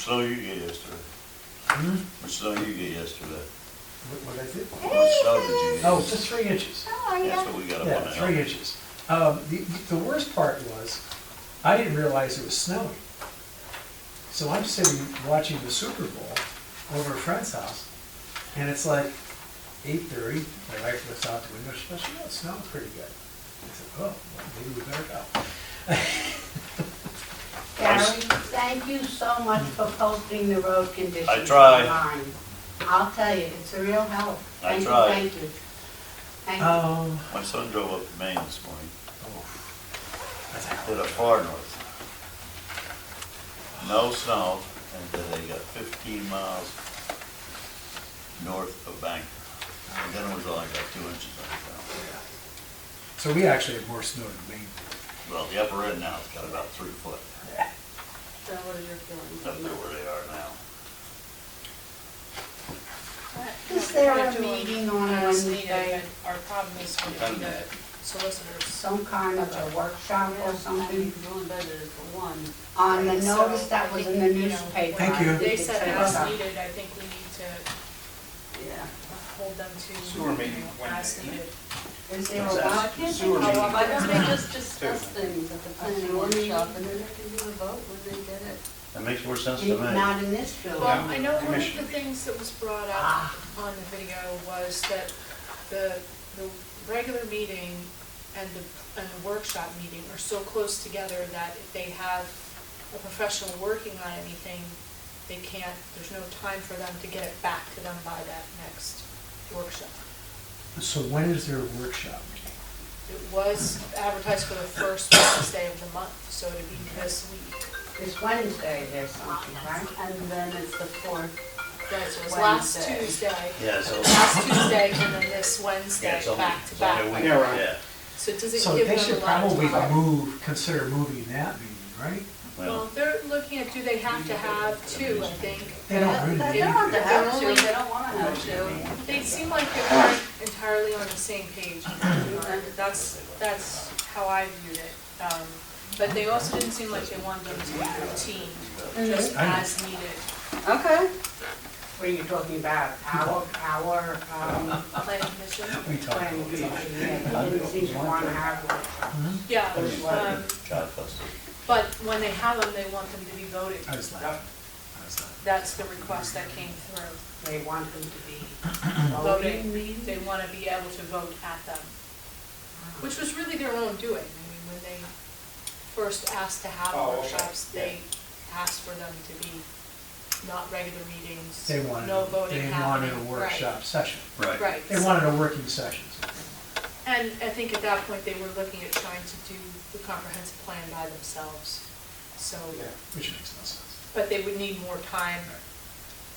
snow you get yesterday? Hmm? How much snow you get yesterday? What I did? How much snow did you get? Oh, just 3 inches. Oh, That's yeah. what we got up Yeah, on the 3 hill. inches. The worst part was, I didn't realize it was snowing. So I'm sitting watching the Super Bowl over at a friend's house, and it's like 8:30, my wife looks out the window, she goes, "Oh, it's snowing pretty good." I said, "Oh, well, maybe we better go." Gary, thank you so much for posting the road conditions I try. online. I'll tell you, it's a real help. I Thank you, try. thank you. Thank you. My son drove up to Maine this morning, That's a did a far north. No snow, and then they got 15 miles north of Bangor. And then it was only got 2 inches on the ground. yeah. So we actually have more snow than Maine. Well, the upper end now has got about 3 foot, Yeah. So what are your feelings? up there where they are now. Is there a meeting on Wednesday, Our problem is going to be the solicitors. some kind of a workshop or something? Really better for one. On the So, notice that was in the I think, you know, newspaper. Thank you. I They think it said said as that. needed, I think we need to Yeah. hold them to, Sewer meeting you know, as Wednesday. needed. Is there a What's that? what? Sewer meeting. Why don't they just discuss things at the planning Sewer meeting? workshop and then they can do a vote when they get it? That makes more sense to me. Not in this building. Well, I know one of Commission. the things that was brought up on the video was that the regular meeting and the workshop meeting are so close together that if they have a professional working on anything, they can't, there's no time for them to get it back to them by that next workshop. So when is their workshop meeting? It was advertised for the first Wednesday of the month, so it'd be this week. It's Wednesday, there's something, right? And then it's the fourth. Right, so it was last Wednesday. Tuesday, Yeah, so. last Tuesday, and then this Yeah, Wednesday, it's only- back to it's only a back. week. Yeah, right. Yeah. So it doesn't So give they them should a lot of probably time. consider moving that meeting, right? Well, they're looking at, do they have to have two, I think. They don't really They need don't have to to. have to, only- they don't wanna have to. They seem like they weren't entirely on the same page. That's how I viewed it. But they also didn't seem like they wanted them to be routine, just I know. as needed. Okay. What are you talking about? Our, Planning commission? We talked planning about commission, that. yeah, they didn't seem to want to have one. Yeah, Child custody. but when they have them, they want them to be voted. I was laughing. I was laughing. That's the request that came through. They want them to be Voting, voting meetings? they want to be able to vote at them, which was really their own doing. I mean, when they first asked to have Oh, okay. workshops, they asked for them to be not regular meetings, They wanted, no voting they happening. wanted a workshop session. Right. Right. They wanted a working session. And I think at that point, they were looking at trying to do the comprehensive plan by themselves. So, Yeah. Which makes no sense. but they would need more time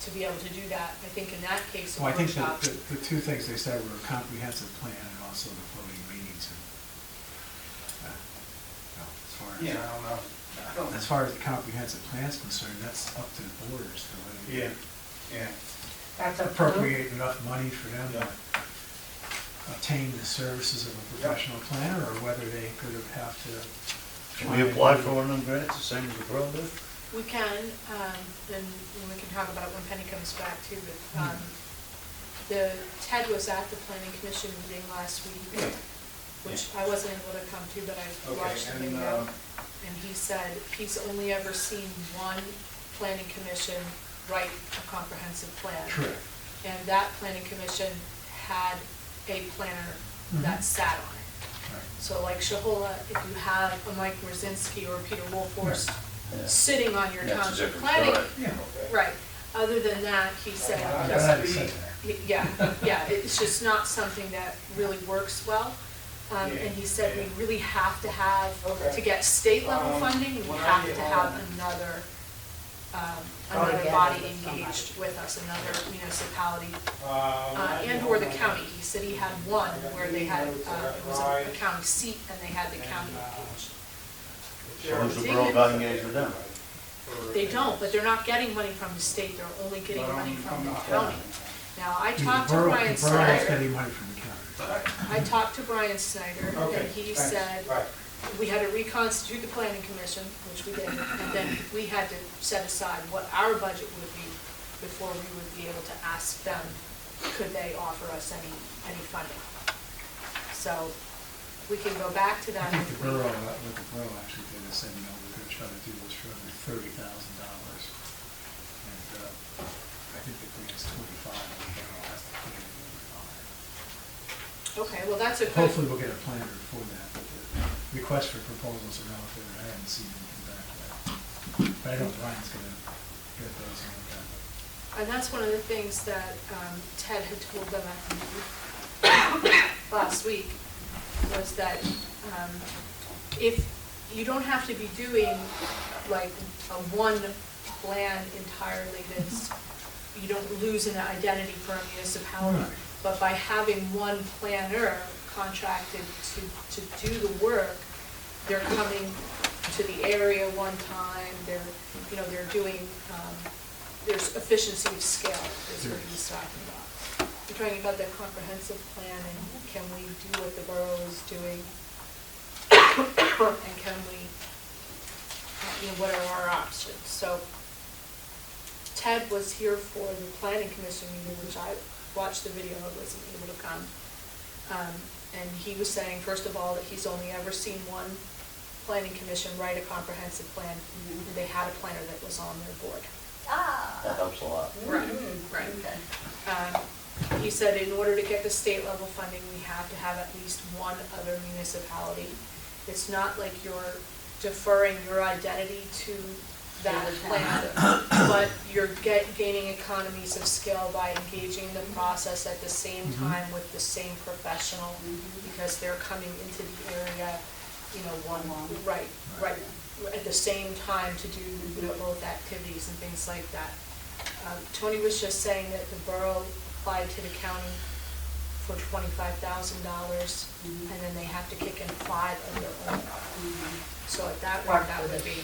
to be able to do that. I think in that case, a Well, I think workshop. the two things they said were a comprehensive plan and also the floating meetings. And, no, Yeah, I don't know. as far as the comprehensive plan is concerned, that's up to the board as to whether Yeah, they yeah. That's a appropriate enough money for them to obtain the services of a professional planner, or whether they could have to. Can we apply for one of them grants, the same as the pro did? We can, and we can talk about it when Penny comes back too, but, Ted was at the planning commission meeting last week, which I wasn't able to come to, but I watched the Okay, video. And he said he's only ever seen one planning commission write a comprehensive plan. Correct. And that planning commission had a planner that sat on it. Right. So like Shahola, if you have a Mike Rosinski or Peter Wolfhorst Yeah. sitting on your That's a township different planning. story. Yeah. Right, other than that, he said, I'm glad you said that. yeah, it's just not something that really works well. And he said we really have to have, to get state level funding, we have to have another body engaged with us, another municipality, and or the county. He said he had one where they had, it was a county seat and they had the county engaged. So who's the borough got engaged with them? They don't, but they're not getting money from the state, they're only getting money from the county. Now, I talked to Brian The borough's Snyder, getting money from the county. I talked to Brian Snyder, and he said we had to reconstitute the planning commission, which we did, and then we had to set aside what our budget would be before we would be able to ask them, could they offer us any funding? So we can go back to I them. think if the we- borough, what the borough actually did is said, we're gonna try to do this for under $30,000. And, I think the grant's 25, and the borough has to put in over 5. Okay, well, that's a good. Hopefully we'll get a planner before that, but the request for proposals are out there, I haven't seen anything back yet. But I know Brian's gonna get those and look at them. And that's one of the things that Ted had told them at the meeting last week, was that if, you don't have to be doing like a one plan entirely that's, you don't lose an identity for a municipality. Right. But by having one planner contracted to do the work, they're coming to the area one time, they're doing, there's efficiency of scale, is what he's talking about. We're talking about the comprehensive plan, and can we do what the borough is doing? And can we, what are our options? So Ted was here for the planning commission meeting, which I watched the video, I wasn't able to come. And he was saying, first of all, that he's only ever seen one planning commission write a comprehensive plan, and they had a planner that was on their board. That helps a lot. Right, right. Okay. He said in order to get the state level funding, we have to have at least one other municipality. It's not like you're deferring your identity to that plan, but you're gaining economies of scale by engaging in the process at the same time with the same professional, because they're coming into the area, right, at the same time to do, both activities and things like that. Tony was just saying that the borough applied to the county for $25,000, and then they have to kick in 5 of their own. So at that rate, that would be.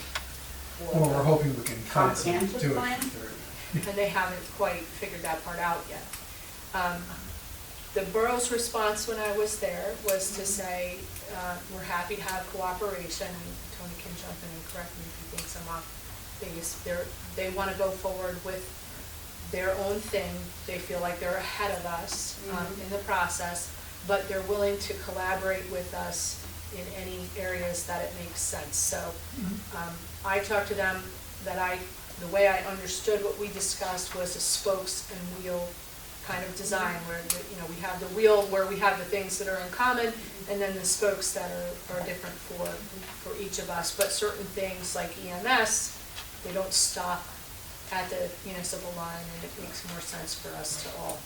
Well, we're hoping we can find some to it Comprehensive for plan? 30. And they haven't quite figured that part out yet. The borough's response when I was there was to say, we're happy to have cooperation, and Tony can jump in and correct me if he thinks I'm off base. They want to go forward with their own thing. They feel like they're ahead of us in the process, but they're willing to collaborate with us in any areas that it makes sense. So I talked to them that the way I understood what we discussed was a spokes and wheel kind of design, where we have the wheel where we have the things that are in common, and then the spokes that are different for each of us. But certain things like EMS, they don't stop at the municipal line, and it makes more sense for us to all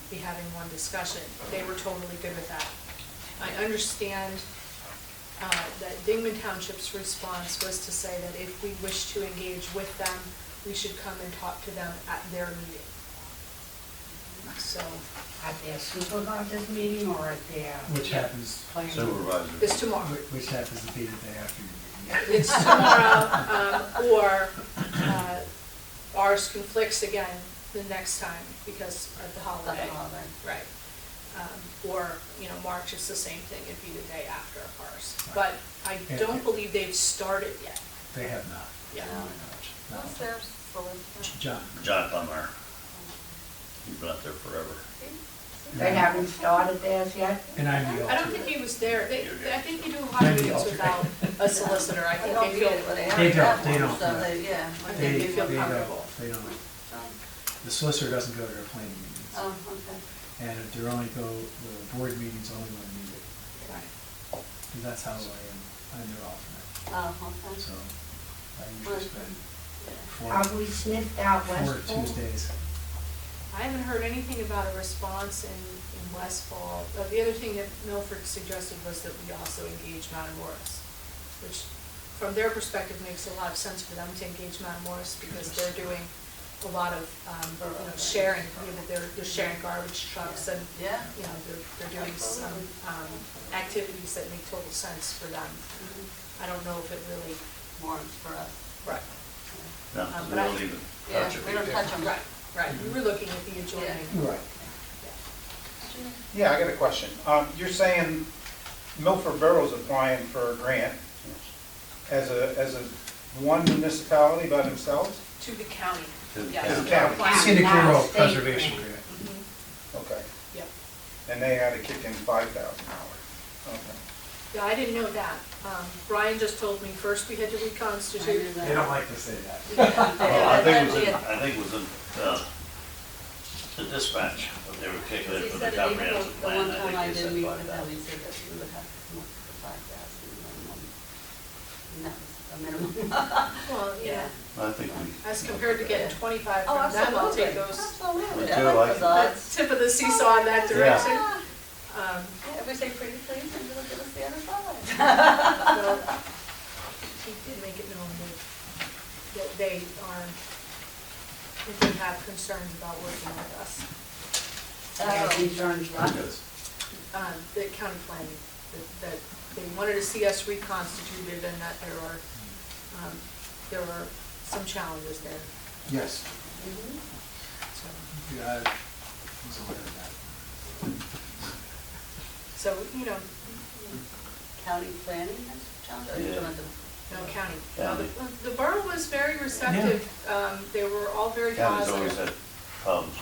be having one discussion. They were totally good with that. I understand that Dingman Township's response was to say that if we wish to engage with them, we should come and talk to them at their meeting. So, At their supervisors meeting or at their? Which happens, planning? Supervisor. it's tomorrow. which happens to be the day after your meeting. It's tomorrow, or ours conflicts again the next time because of the holiday. Right. Or, March is the same thing, it'd be the day after ours. But I don't believe they've started yet. They have not. Yeah. to my knowledge. No. What's their solicitor? John. John Plummer. He's been up there forever. They haven't started theirs yet? And I'm the I don't alternate. think he was there. I think they do a lot of meetings without a solicitor. I I think don't they get feel, it, but they They have don't, one, so they yeah. I think they feel don't, comfortable. They don't. The solicitor doesn't go to their planning meetings. Oh, okay. And the board meetings only when needed. Right. And that's how I'm their alternate. Oh, okay. So I usually spend Have we sniffed out 4 Westport? Tuesdays. I haven't heard anything about a response in Westfall. The other thing that Milford suggested was that we also engage Matamoras, which from their perspective makes a lot of sense for them to engage Matamoras because they're doing a lot of sharing. They're sharing garbage trucks and Yeah. they're doing some activities that make total sense for them. I don't know if it really. Warrants for us. Right. No, we but I- don't even Yeah, touch it. we don't touch them. Right. We were looking at the adjoining. Right. Yeah, I got a question. You're saying Milford Borough's applying for a grant as a one municipality by themselves? To the county. To the Yes. county. To the county. Wow. Scenic Not Rural state Preservation grant. Grant. Okay. Yep. And they had to kick in $5,000. Okay. Yeah, I didn't know that. Brian just told me first we had to I knew reconstitute. that. They don't like to say that. Well, I think it was in, Yeah. I think it was in, the dispatch, but they were kicking He it for the said that even comprehensive the one plan, time I I think they did said meet five with them, he thousand. said that we would have to come up with the 5,000 minimum. And that was a minimum. Well, yeah, I think we. as compared to getting 25 Oh, from them, I'll absolutely. take those. Absolutely. Me I too, like I those can- odds. Tip of the seesaw in that direction. Yeah, if we say pretty please, maybe they'll give us the other side. Well, he did make it known that they are, that they have concerns about working with us. Insurance, right? The county planning, that they wanted to see us reconstituted and that there are some challenges there, Yes. Mhm. so. Yeah, I was aware of that. So, you know, County planning has challenged, or you Yeah. talking about the? no, county. County. The borough was very receptive. They were all very County's always positive. had problems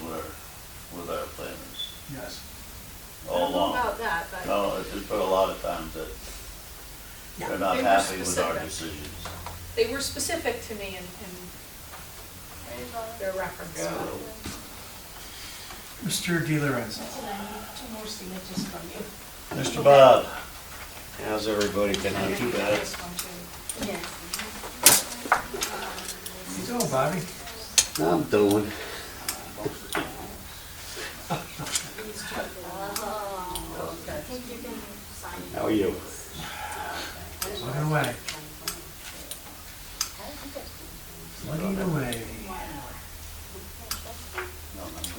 with our planners, Yes. I all don't know along. about that, but No, it's been a lot of times that they're not They were happy with our specific. decisions. they were specific to me in their reference. Yeah. Mr. Di Lorenzo. That's what I need, 2 more signatures from you. Mr. Bob, How's everybody tonight? too bad. This one too. Yes. How you doing, Bobby? I'm doing. Oh, okay. How are you? Plugging away. Plugging away.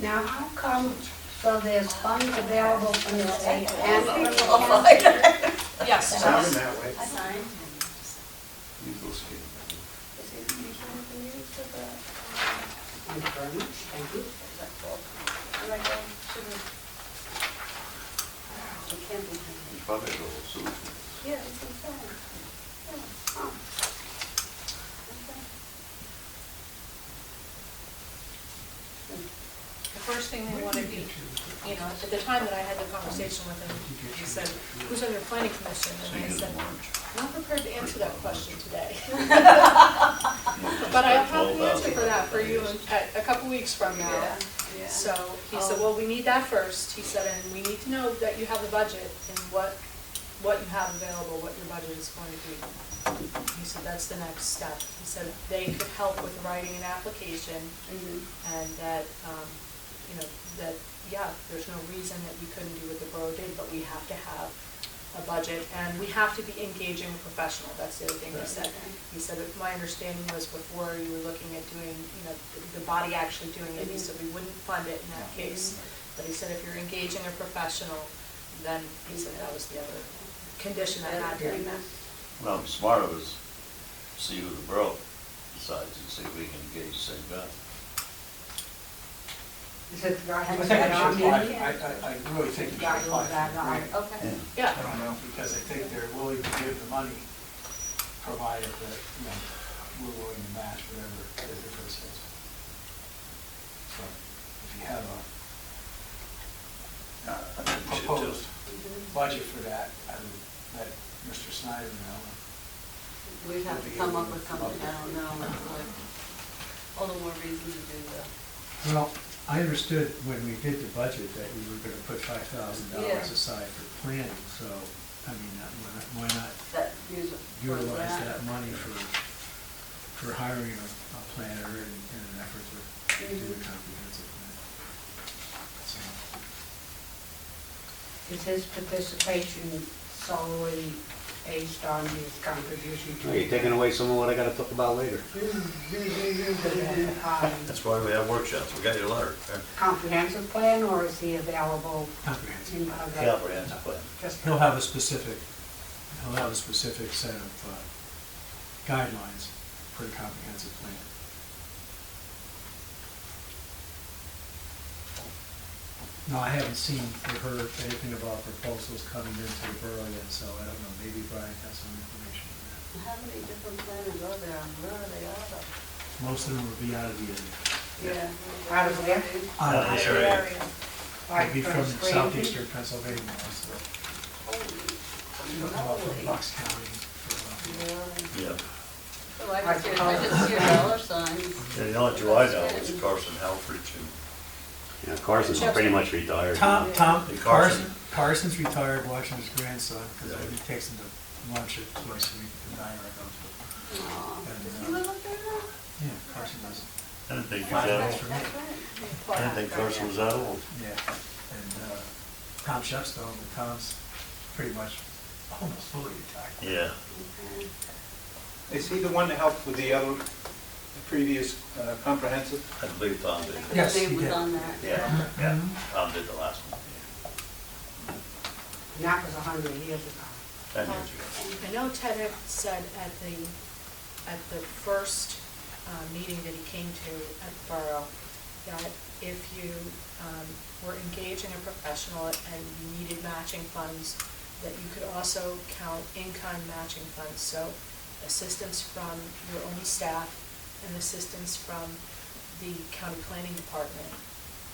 Now, how come, so there's funds available from the state and from the Oh, county? Yes. Sounding that way. I signed. You go skip. Thank you very much, thank you. It can't be. You probably go soon. Yeah, it's inside. Yeah. Oh. The first thing they wanted me, you know, at the time that I had the conversation with him, he said, who's on your planning commission? So And I you said, get lunch. I'm not prepared to answer that question today. But I'll have an answer for that for you at a couple weeks from now. Yeah, yeah. So he said, well, we need that first. He said, and we need to know that you have a budget and what you have available, what your budget is going to be. He said, that's the next step. He said they could help with writing an application Mhm. and that, you know, that, yeah, there's no reason that we couldn't do what the borough did, but we have to have a budget and we have to be engaging a professional. That's the other thing he said. He said, that my understanding was before you were looking at doing, you know, the body actually doing it, he said we wouldn't fund it in that case. But he said if you're engaging a professional, then he said that was the other condition that had to be met. Well, smart of us, see who the borough decides and see if we can engage the same guy. Is it, I I haven't think got we on should apply, yet? I really think we should Got apply your back for the on. grant. Okay. Yeah, I don't know, because I think they're willing to give the money, provided that, you know, we're willing to match whatever the difference is. So, if you have a I think we should proposed too. budget for that, I would let Mr. Snyder know. We'd have to come up with something, I don't know, it's like, all the more reason to do that. Well, I understood when we did the budget that we were gonna put $5,000 Yeah. aside for planning, so, I mean, why not That use it. for utilize that. that money for hiring a planner in an effort to do a comprehensive plan. So, Is his participation solely based on his contribution to? Are you taking away some of what I gotta talk about later? That's why we have workshops, we got your letter. Comprehensive plan, or is he available Comprehensive. in other? Comprehensive plan. Just He'll have a specific set of guidelines for the comprehensive plan. No, I haven't seen or heard anything about proposals coming into the borough yet, so I don't know, maybe Brian has some information on that. How many different planners are there, and where are they out of? Most of them will be out of the area. Yeah. Out of where? Out of this area. Area. Like They'll be from Scranton? southeastern Pennsylvania, so they'll come up from Bucks County. Really? Yeah. So I just hear dollar signs. Yeah, the only two I know is Carson Helfrich and Yeah, Carson's pretty much retired. Tom, Hey, Carson's retired watching his grandson, because Yeah. he takes him to lunch at twice a week at the diner I go to. Aw, And, does he live up there now? Yeah, Carson does. I didn't think he 5 was miles that from That's me. right. I didn't think Carson was that old. Yeah, and Tom Shepstone, but Tom's pretty much almost fully retired. Yeah. Okay. Is he the one that helped with the other, the previous comprehensive? I believe Tom did. Yes, His he name was did. on that. Yeah, yeah, Mhm. Tom did the last one. And that was 100 years ago. 10 years ago. I know Ted had said at the first meeting that he came to at the borough, that if you were engaging a professional and you needed matching funds, that you could also count in-kind matching funds. So assistance from your own staff and assistance from the county planning department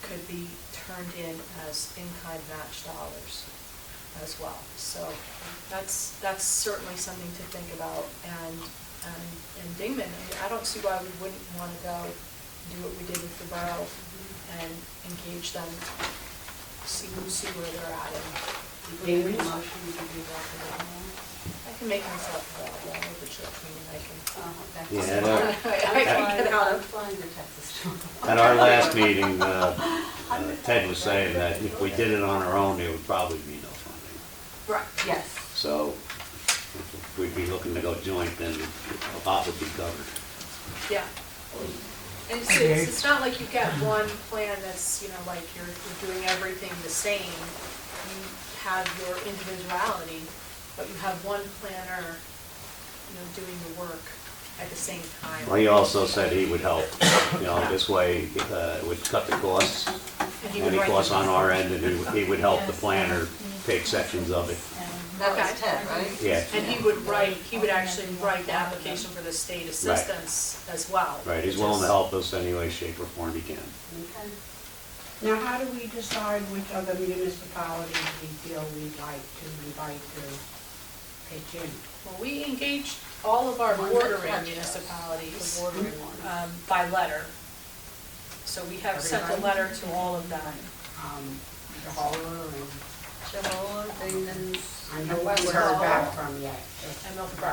could be turned in as in-kind match dollars as well. So that's certainly something to think about. And Dingman, I don't see why we wouldn't want to go do what we did with the borough and engage them, see where they're at. And Make a motion to do that for that one. I can make myself available at the church meeting. I can. Oh, okay. Yeah, I can get out I'm of. flying to Texas. At our last meeting, Ted was saying that if we did it on our own, there would probably be no funding. Right, yes. So if we'd be looking to go joint, then a lot would be covered. Yeah. And it's not like you've got one plan that's, like you're doing everything the same. You have your individuality, but you have one planner, doing the work at the same time. Well, he also said he would help, this way it would cut the costs, And he would any write costs the- on our end, and he would help the planner take sections of it. That was Okay. Ted, right? Yeah, And he would actually write the application for the state assistance as well. right, he's willing to help us any way, shape, or form he can. Okay. Now, how do we decide which other municipalities we feel we'd like to invite to pitch in? Well, we engaged all of our Ones that bordering touched us. municipalities The bordering ones. by letter. So we have sent a Everybody? letter to all of them. Jehola and, Jehovah, Dingman's. I know we heard back from yet. And Milford.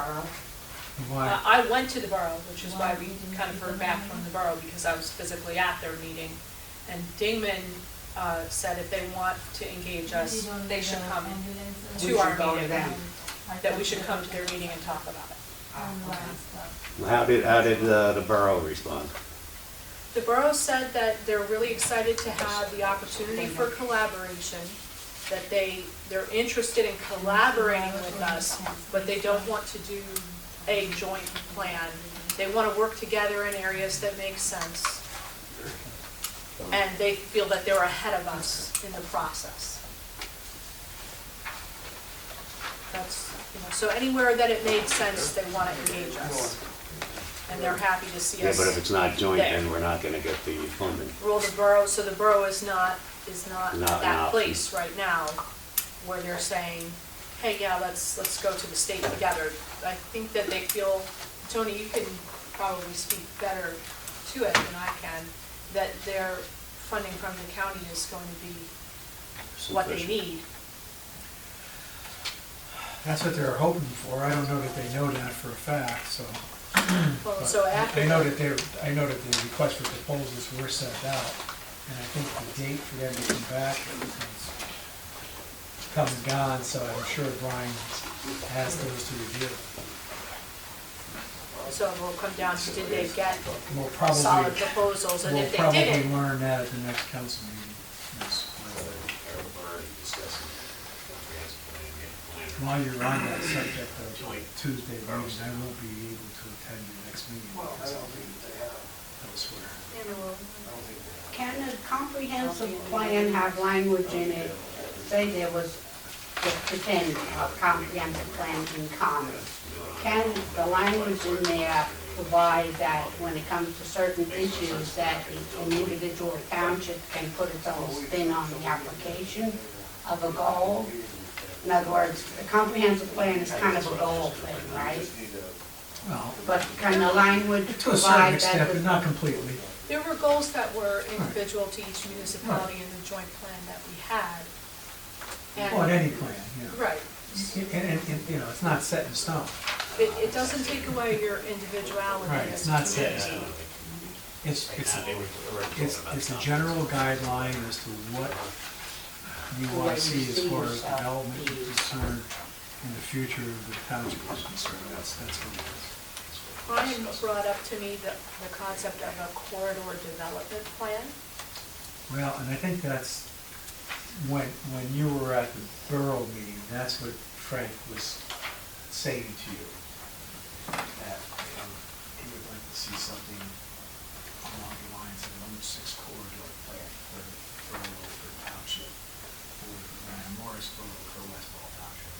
Why? I went to the borough, which is why we kind of heard back from the borough, because I was physically at their meeting. And Dingman said if they want to engage us, they should come We to our should go to meeting. them. That we should come to their meeting and talk about it. How did the borough respond? The borough said that they're really excited to have the opportunity for collaboration, that they're interested in collaborating with us, but they don't want to do a joint plan. They want to work together in areas that make sense. And they feel that they're ahead of us in the process. That's, so anywhere that it made sense, they want to engage us. And they're happy to see Yeah, us. but if it's not joint, there. then we're not gonna get the funding. Well, the borough is not Not at an that option. place right now where they're saying, hey, yeah, let's go to the state together. I think that they feel, Tony, you can probably speak better to it than I can, that their funding from the county is going to be what they Sufficient. need. That's what they're hoping for. I don't know that they know that for a fact, so. Well, But so after. I know that the request for proposals were sent out, and I think the date for them to come back has come and gone, so I'm sure Brian has those to review. So it will come down to did they get We'll solid probably, proposals, and we'll if they probably didn't, learn that at the next council meeting. Yes. While you're on that subject of Tuesday meeting, I won't be able to attend your next meeting because I'll be elsewhere. Can a comprehensive plan have language in it, say there was, pretend a comprehensive plan in common? Can the language in there provide that when it comes to certain issues, that an individual township can put its own spin on the application of a goal? In other words, the comprehensive plan is kind of a goal thing, right? Well, But can the language to a certain provide extent, that? but not completely. There were goals that were individual to each municipality in the joint plan that we had. Well, in any plan, you know. Right. And, you know, it's not set in stone. It doesn't take away your individuality. Right, as it's a not set in community. stone. It's a general guideline as to what you want to see as far as development is concerned in the future of the township is concerned. That's what it is. Brian brought up to me the concept of a corridor development plan. Well, and I think that's, when you were at the borough meeting, that's what Frank was saying to you. That he would like to see something along the lines of a Route 6 corridor plan for the borough, for township, for Morris Borough, for Westfall Township.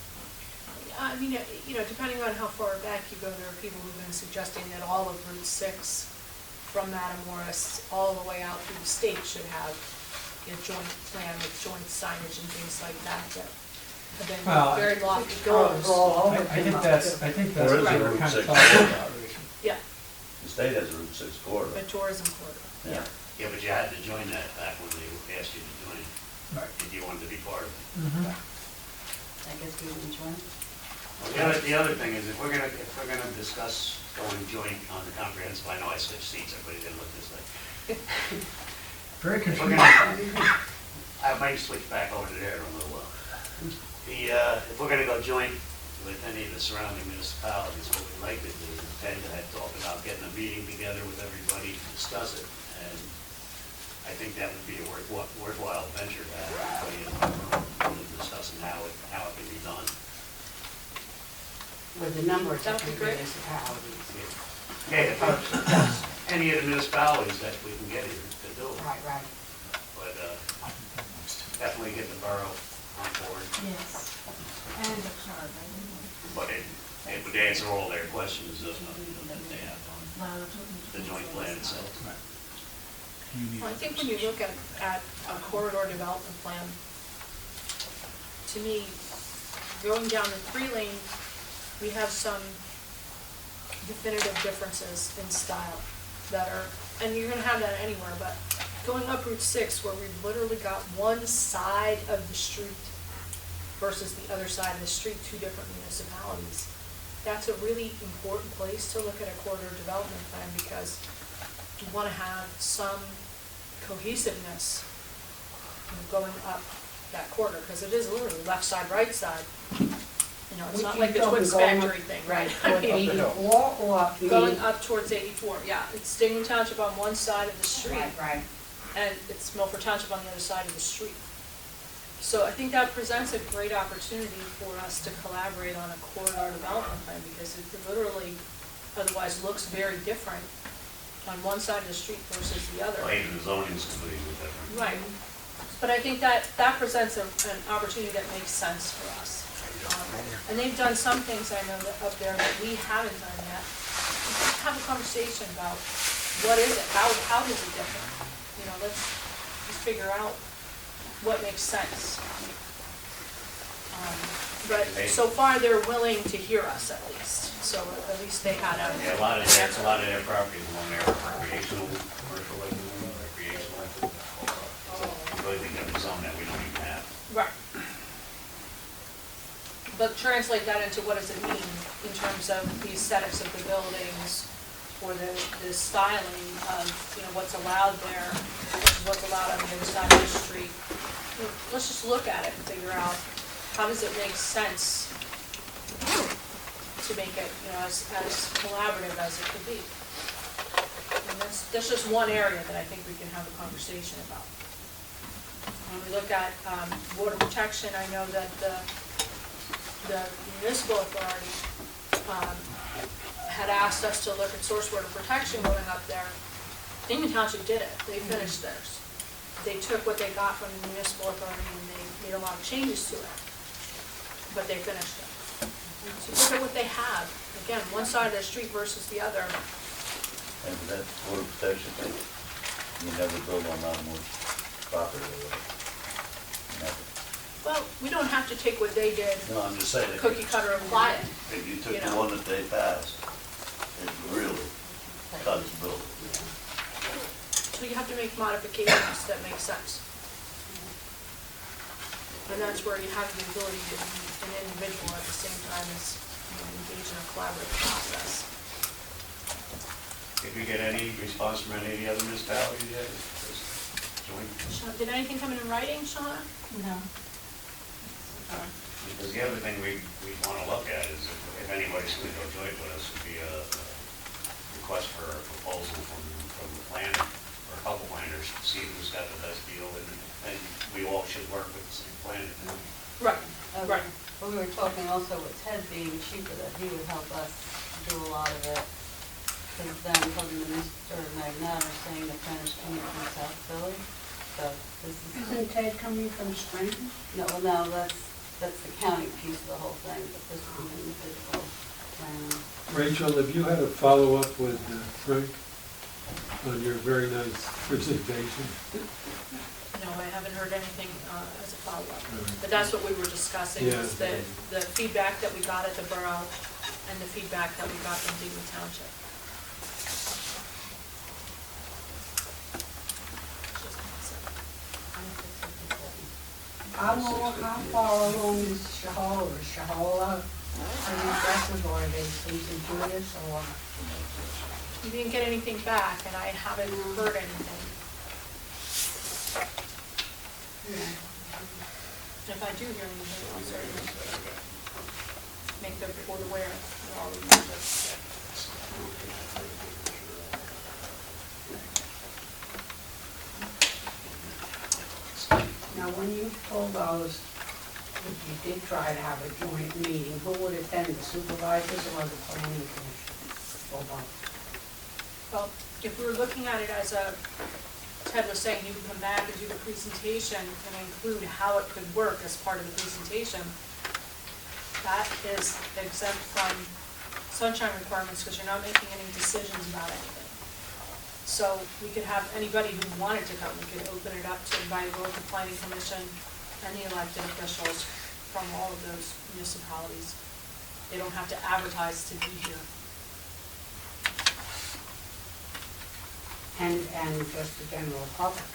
I mean, you know, depending on how far back you go, there are people who've been suggesting that all of Route 6 from Matamoras all the way out through the state should have a joint plan with joint signage and things like that have been Well, very lofty Oh, goals. all over I think them. that's There what is they a were Route kind of 6 talking about, Rachel. Yeah, The state has a Route 6 corridor. a tourism corridor. Yeah. Yeah, but you had to join that back when they asked you to join, Right. if you wanted to be part of it. Mhm. I guess we didn't join. Well, the other thing is, if we're gonna discuss going joint on the comprehensive, I know I switched seats, everybody didn't look this way. Very If we're confusing. gonna, I might switch back over to there in a little while. If we're gonna go joint with any of the surrounding municipalities, what we'd like to do is tend to talk about getting a meeting together with everybody to discuss it. And I think that would be a worthwhile venture to have everybody in the room discussing how it can be done. With a number of That'd be different great. municipalities. Yeah, any of the municipalities that we can get here to do it. Right. But definitely get the borough on board. Yes, and a card, I didn't know. But it would answer all their questions that they have on the joint plan itself. Right. You need- Well, I think when you look at a corridor development plan, to me, going down the 3-lane, we have some definitive differences in style that are, and you're gonna have that anywhere, but going up Route 6, where we've literally got one side of the street versus the other side of the street, two different municipalities, that's a really important place to look at a corridor development plan, because you wanna have some cohesiveness, you know, going up that corridor, because it is literally left side, right side. You know, it's not like the Twins factory thing, right? I Toward mean, 84 or you going mean- up towards 84, yeah. It's Stigman Township on one side of the street, Right. and it's Milford Township on the other side of the street. So I think that presents a great opportunity for us to collaborate on a corridor development plan, because it literally otherwise looks very different on one side of the street versus the other. Well, even the zoning's completely different. Right. But I think that presents an opportunity that makes sense for us. And they've done some things, I know, that up there that we haven't done yet. Let's have a conversation about what is it, how does it differ? You know, let's just figure out what makes sense. But so far, they're willing to hear us at least, so at least they had a. Yeah, a lot of their property is along there, recreational, commercial, like, recreational. So really think of a zone that we don't even have. Right. But translate that into what does it mean in terms of the aesthetics of the buildings, or the styling of, you know, what's allowed there, what's allowed on the other side of the street. You know, let's just look at it and figure out, how does it make sense to make it, you know, as collaborative as it could be. And that's just one area that I think we can have a conversation about. When we look at water protection, I know that the municipal authority had asked us to look at source water protection going up there. Indian Township did it, they finished theirs. They took what they got from the municipal authority and they made a lot of changes to it, but they finished it. So look at what they have, again, one side of the street versus the other. And that water protection thing, you never build on non-wood property or whatever. Never. Well, we don't have to take what they did, No, I'm just saying. cookie cutter apply it. If you took You the know. one that they passed, it really cuts building. So you have to make modifications that make sense. And that's where you have the ability to be an individual at the same time as, you know, engage in a collaborative process. Did we get any response from any of the other municipalities yet? Joint? Did anything come in writing, Shauna? No. Because the other thing we want to look at is if anybody's going to go joint with us, would be a request for a proposal from the planner, or a couple planners, to see who's got the best deal, and we all should work with the same planner. Right, right. But we were talking also with Ted being cheaper, that he would help us do a lot of it. Because then talking to Mr. Magnat are saying the planners coming from South Philly, so this is. Isn't Ted coming from Scranton? No, well, no, that's the county piece of the whole thing, but this is an individual plan. Rachel, have you had a follow-up with Frank on your very nice presentation? No, I haven't heard anything as a follow-up. But that's what we were discussing, was Yeah. the feedback that we got at the borough and the feedback that we got from Dayton Township. How far along is Shahola? Is Shahola pretty aggressive, or are they pleasing to us, or? We didn't get anything back, and I haven't heard anything. If I do hear anything, I'll certainly make the board aware of all of this. Now, when you told those, if you did try to have a joint meeting, who would attend, the supervisors or the planning commission? Or both? Well, if we were looking at it as Ted was saying, you would come back and do the presentation and include how it could work as part of the presentation. That is exempt from sunshine requirements, because you're not making any decisions about anything. So we could have anybody who wanted to come, we could open it up to invite both the planning commission and the elected officials from all of those municipalities. They don't have to advertise to be here. And just the general public?